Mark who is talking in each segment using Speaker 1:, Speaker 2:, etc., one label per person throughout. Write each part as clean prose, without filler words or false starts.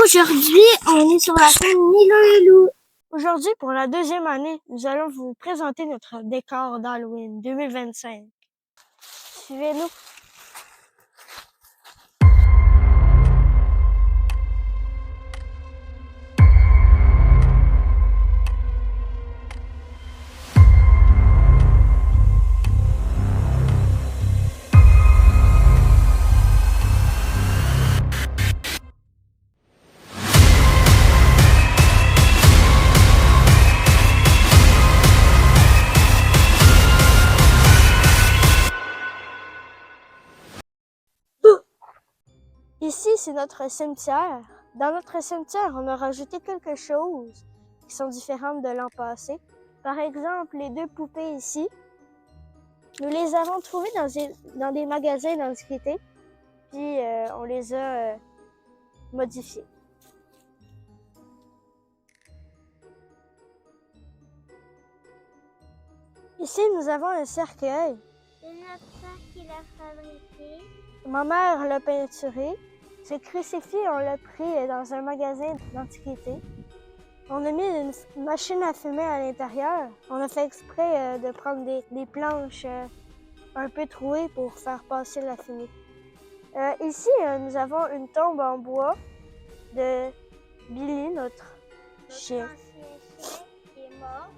Speaker 1: Aujourd'hui, on est sur la chaîne Milo et Lou.
Speaker 2: Aujourd'hui, pour la deuxième année, nous allons vous présenter notre décor d'Halloween 2025. Suivez-nous. Ici, c'est notre cimetière. Dans notre cimetière, on a rajouté quelque chose qui sont différentes de l'an passé. Par exemple, les deux poupées ici, nous les avons trouvées dans des magasins d'antiquité, puis on les a modifiées. Ici, nous avons un cercueil.
Speaker 1: C'est notre père qui l'a fabriqué.
Speaker 2: Ma mère l'a peinturé. Ce crucifix, on l'a pris dans un magasin d'antiquité. On a mis une machine à fumer à l'intérieur. On a fait exprès de prendre des planches un peu trouées pour faire passer la fumée. Ici, nous avons une tombe en bois de Billy, notre chien.
Speaker 1: Ancien chien qui est mort.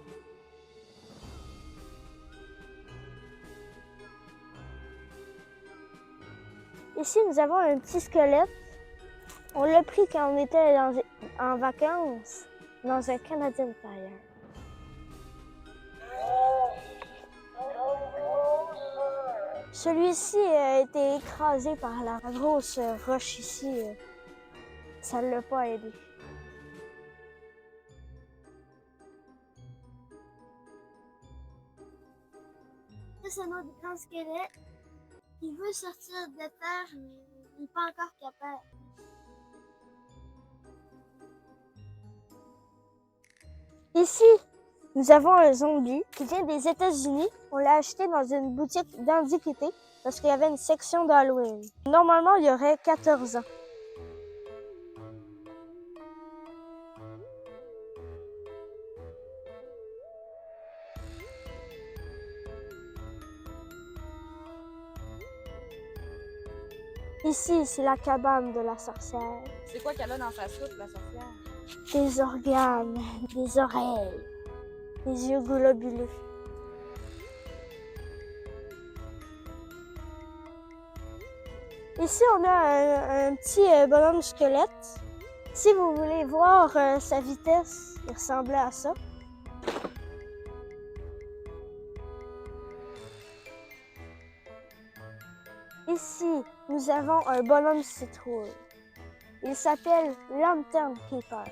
Speaker 2: Ici, nous avons un petit squelette. On l'a pris quand on était en vacances dans un Canadian Tire. Celui-ci a été écrasé par la grosse roche ici. Ça ne l'a pas aidé.
Speaker 1: Ça, c'est notre grand squelette. Il veut sortir de terre, mais il n'est pas encore capable.
Speaker 2: Ici, nous avons un zombie qui vient des États-Unis. On l'a acheté dans une boutique d'antiquité parce qu'il y avait une section d'Halloween. Normalement, il y aurait 14 ans. Ici, c'est la cabane de la sorcière.
Speaker 3: C'est quoi qu'elle a dans sa soupe, la sorcière?
Speaker 2: Des organes, des oreilles, des yeux globuleux. Ici, on a un petit bonhomme squelette. Si vous voulez voir sa vitesse, il ressemblait à ça. Ici, nous avons un bonhomme citrouille. Il s'appelle Lantern Keeper.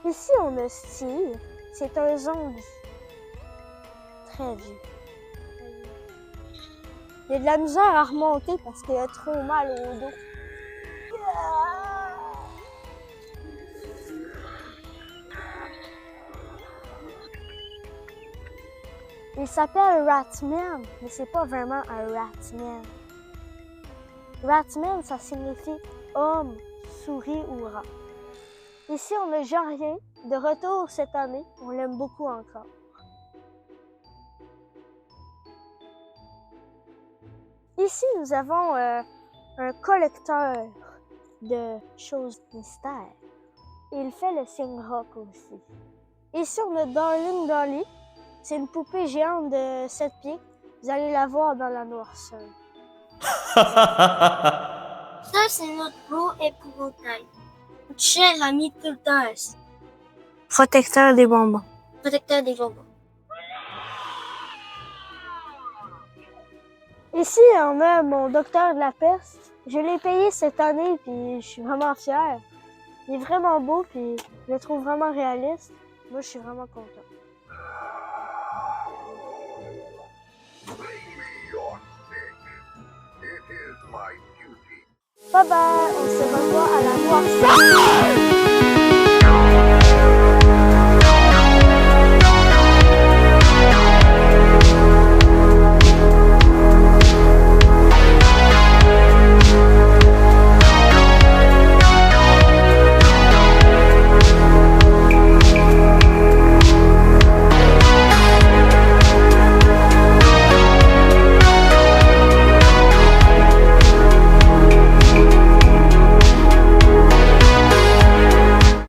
Speaker 2: Ici, on a Steve. C'est un zombie. Très vieux. Il a de la misère à remonter parce qu'il a trop mal au dos. Il s'appelle Ratman, mais c'est pas vraiment un Ratman. Ratman, ça signifie homme, souris ou rat. Ici, on a Jean-Rien, de retour cette année. On l'aime beaucoup encore. Ici, nous avons un collecteur de choses mystères. Il fait le signe rock aussi. Ici, on a Darling Dolly. C'est une poupée géante de 7 pieds. Vous allez la voir dans la noirceur.
Speaker 1: Ça, c'est notre beau épouvantail. Notre chien l'a mis tout le temps assis.
Speaker 2: Protecteur des bonbons.
Speaker 1: Protecteur des bonbons.
Speaker 2: Ici, on a mon docteur de la peste. Je l'ai payé cette année, puis je suis vraiment fière. Il est vraiment beau, puis je le trouve vraiment réaliste. Moi, je suis vraiment content. Bye bye, on se revoit à la noirceur.